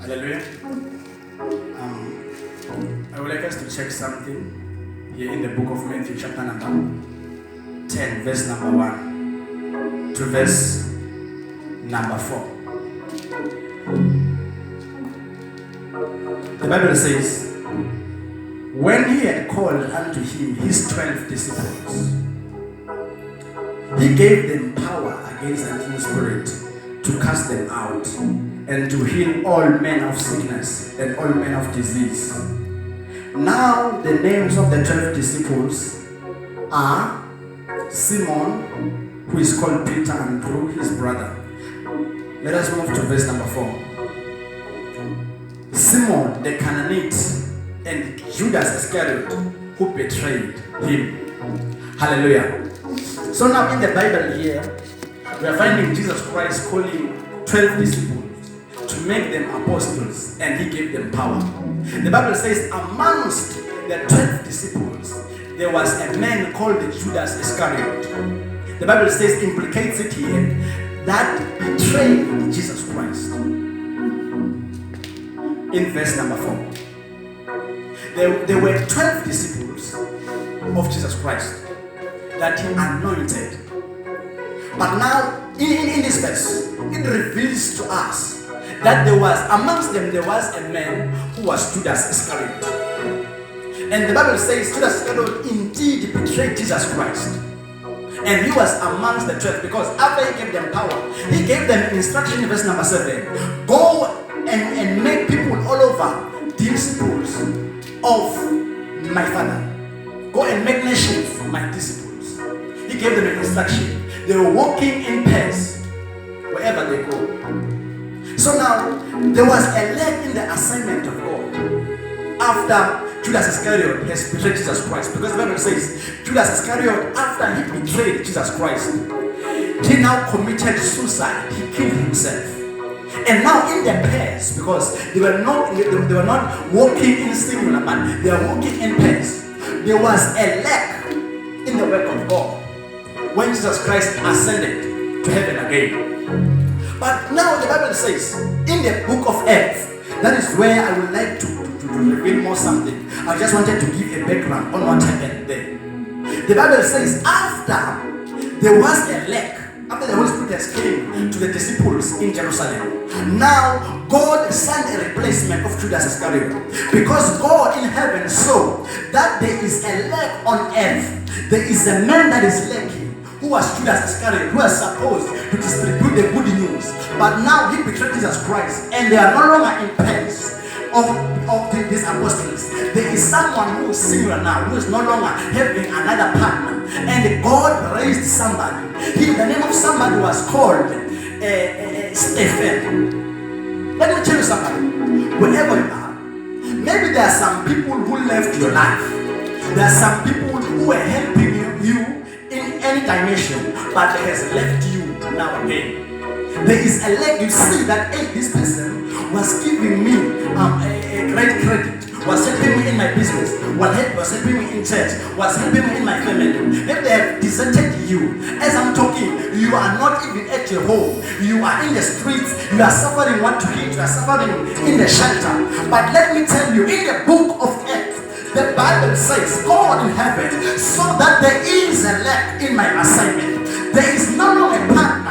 Hallelujah. I would like us to check something here in the book of Matthew, chapter number 10, verse number 1 to verse number 4. The Bible says, when he had called unto him his 12 disciples, he gave them power against an evil spirit to cast them out and to heal all manner of sickness and all manner of disease. Now the names of the 12 disciples are Simon, who is called Peter, and Andrew, his brother. Let us move to verse number 4. Simon the Canaanite and Judas Iscariot, who betrayed him. Hallelujah. So now in the Bible here, we are finding Jesus Christ calling 12 disciples to make them apostles, and he gave them power. The Bible says amongst the 12 disciples, there was a man called Judas Iscariot. The Bible says, implicates it here, that betrayed Jesus Christ. In verse number 4. There were 12 disciples of Jesus Christ that he anointed. But now, in this verse, it reveals to us that amongst them, there was a man who was Judas Iscariot. And the Bible says Judas Iscariot indeed betrayed Jesus Christ. And he was amongst the 12 because after he gave them power, he gave them instruction in verse number 7. Go and make people all over disciples of my Father. Go and make nations my disciples. He gave them an instruction. They were walking in pairs wherever they go. So now, there was a lag in the assignment of God after Judas Iscariot has betrayed Jesus Christ. Because the Bible says, Judas Iscariot, after he betrayed Jesus Christ, he now committed suicide. He killed himself. And now in their pairs, because they were not walking in singular, but they are walking in pairs. There was a lack in the work of God when Jesus Christ ascended to heaven again. But now the Bible says in the book of Acts, that is where I would like to reveal more something. I just wanted to give a background on what happened there. The Bible says after there was a lack, after the Holy Spirit has came to the disciples in Jerusalem, now God sent a replacement of Judas Iscariot. Because God in heaven saw that there is a lack on earth. There is a man that is lacking, who was Judas Iscariot, who was supposed to distribute the good news. But now he betrayed Jesus Christ, and they are no longer in pairs of these apostles. There is someone who is singular now, who is no longer having another partner. And God raised somebody. The name of somebody was called Stephen. Let me tell you something. Wherever you are, maybe there are some people who left your life. There are some people who were helping you in any dimension, but they has left you now again. There is a leg. You see that this person was giving me a great credit, was helping me in my business, was helping me in church, was helping me in my family. If they have deserted you, as I'm talking, you are not even at your home. You are in the streets. You are suffering what to eat. You are suffering in the shelter. But let me tell you, in the book of Acts, the Bible says, God in heaven saw that there is a lack in my assignment. There is no longer a partner.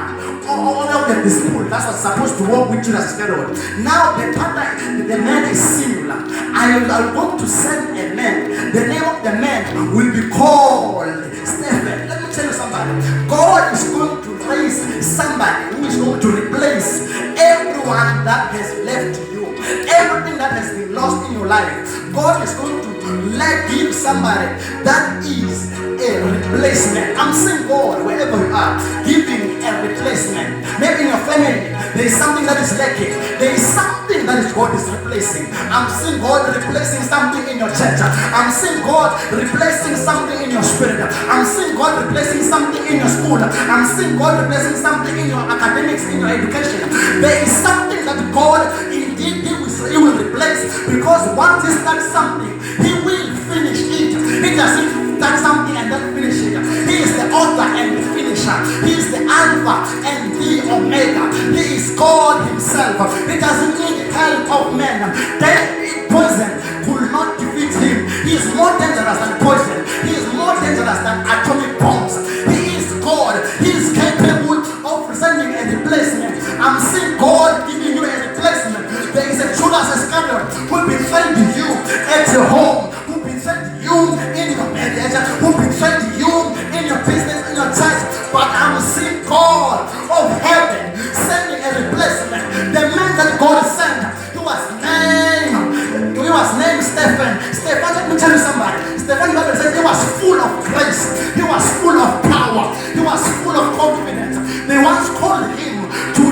All of the disciples that was supposed to walk with Judas Iscariot. Now the man is singular. I am going to send a man. The name of the man will be called Stephen. Let me tell you somebody. God is going to raise somebody who is going to replace everyone that has left you. Everything that has been lost in your life. God is going to give somebody that is a replacement. I'm saying God, wherever you are, giving a replacement. Maybe in your family, there is something that is lacking. There is something that is God is replacing. I'm seeing God replacing something in your church. I'm seeing God replacing something in your spirit. I'm seeing God replacing something in your school. I'm seeing God replacing something in your academics, in your education. There is something that God indeed he will replace, because once he starts something, he will finish it. He doesn't start something and then finish it. He is the author and the finisher. He is the Alpha and the Omega. He is God himself. himself. He doesn't need help of men. Poison could not defeat him. He is more dangerous than poison. He is more dangerous than atomic bombs. He is God. He is capable of presenting a replacement. I'm seeing God giving you a replacement. There is a Judas Iscariot who betrayed you at your home, who betrayed you in your marriage, who betrayed you in your business, in your church. But I'm seeing God of heaven sending a replacement. The man that God sent, he was named Stephen. Stephen, let me tell you somebody. Stephen, the Bible says he was full of grace. He was full of power. He was full of confidence. They once called him to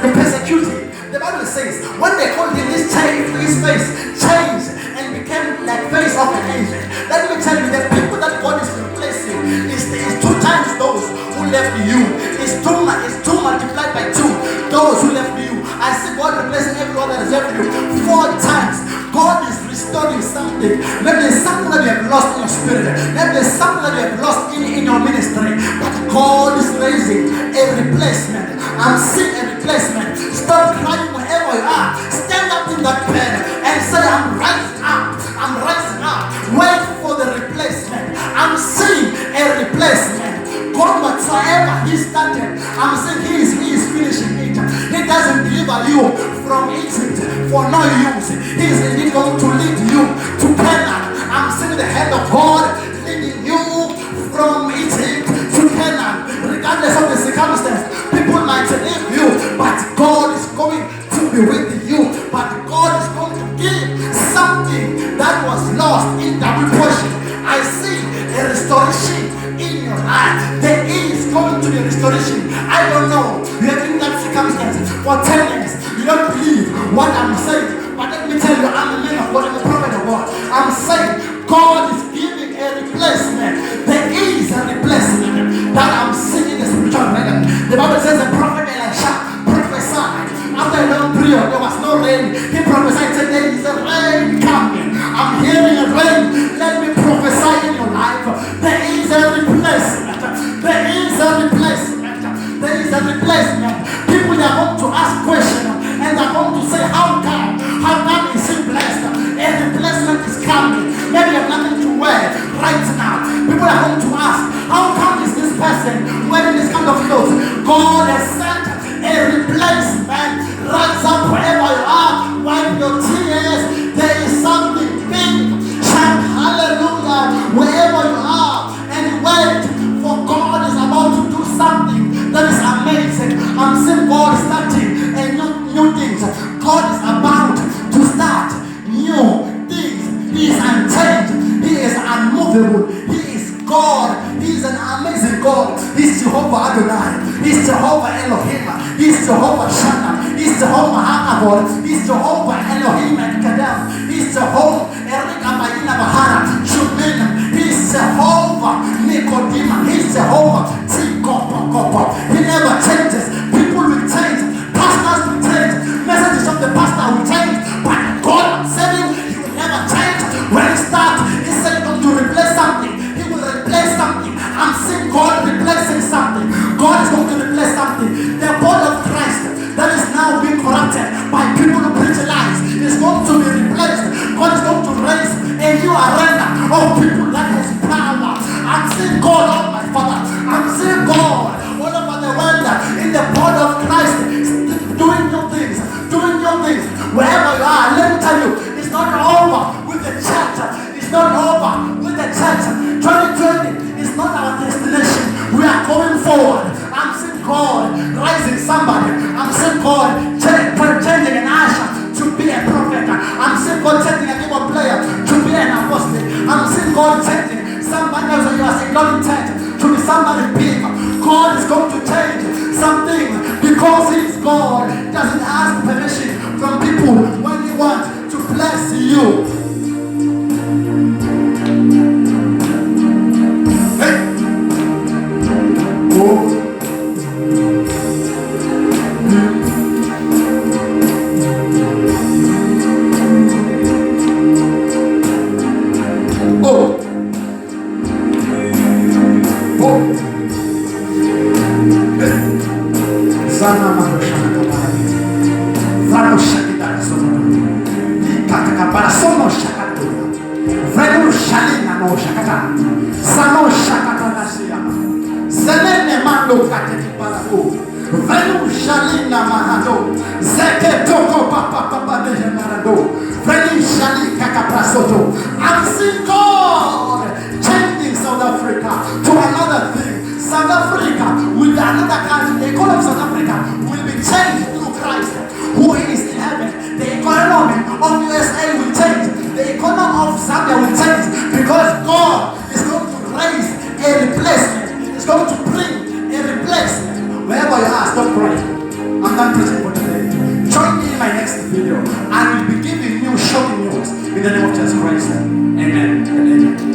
persecute him. The Bible says when they called him, his face changed and became like face of an angel. Let me tell you, the people that God is replacing is 2 times those who left you. It's 2 multiplied by 2. Those who left you. I see God replacing everyone that has left you 4 times. God is restoring something. Maybe there's something that you have lost in your spirit. Maybe there's something that you have lost in your ministry. But God is raising a replacement. I'm seeing a replacement. Stop crying wherever you are. Stand up in that bed and say, I'm rising up. I'm rising up. Wait for the replacement. I'm seeing a replacement. God, whatsoever he started, I'm saying he is finishing it. He doesn't deliver you from Egypt for no use. He is indeed going to lead you to Canaan. I'm seeing the hand of God leading you from Egypt to Canaan. Regardless of the circumstance, people might leave you, but God is going to be with you. But God is going to give something that was lost in double portion. I see a restoration in your life. There is going to be a restoration. I don't know. You have been in that circumstance for 10 years. You don't believe what I'm saying. But let me tell you, I'm a man of God. I'm a prophet of God. I'm saying God is giving a replacement. There is a replacement that I'm seeing in the spiritual realm. The Bible says the prophet Elisha prophesied. After a long period, there was no rain. He prophesied, said there is a rain coming. I'm hearing a rain. Let me prophesy in your life. There is a replacement. There is a replacement. There is a replacement. People are going to ask questions and they're going to say, how come? How come is he blessed? A replacement is coming. Maybe you have nothing to wear right now. People are going to ask, how come is this person wearing this kind of clothes? God has sent a replacement. Rise up wherever you are. Wipe your tears. There is something big. Shout hallelujah wherever you are. And wait, for God is about to do something that is amazing. I'm seeing God starting and new things. God is about to start new things. He is unchanged. He is unmovable. He is God. He is an amazing God. He's Jehovah Adonai. He's Jehovah Elohim. He's Jehovah Shaddai. He's Jehovah Hakabod. He's Jehovah Elohim and Kadam. He's Jehovah Erik Amayina Bahara. Shumin. He's Jehovah Nikodima. He's Jehovah Tikopokopo. He never changes. People will change. Pastors will change. Messages of the pastor will change. But God, I'm saying, He will never change. When He starts, He said to replace something. He will replace something. I'm seeing God replacing something. God is going to replace something. The body of Christ that is now being corrupted by people who preach lies is going to be replaced. God is going to raise a new arena of people that has power. I'm seeing God, oh my Father. I'm seeing God all over the world in the body of Christ doing new things. Wherever you are, let me tell you, it's not over with the church. It's not over with the church. 2020 is not our destination. We are going forward. I'm seeing God rising somebody. I'm seeing God changing an usher to be a prophet. I'm seeing God changing a keyboard player to be an apostle. I'm seeing God changing somebody else who was ignoring church to be somebody big. God is going to change something because He is God. He doesn't ask permission from people when He wants to bless you. Hey. Oh. Oh. Oh. Hey. Sana Marushakabari. Vano Shakida Sono. Katakabara Sono Shakatu. Venu Shalina no Shakata. Sano Shakata Nasiama. Zelene Mando Kateki Parabu. Venu Shalina Mahado. Zeke Toko Papa Papa de Marado. Venu Shali Kakaprasoto. I've seen God changing South Africa to another thing. South Africa with another country they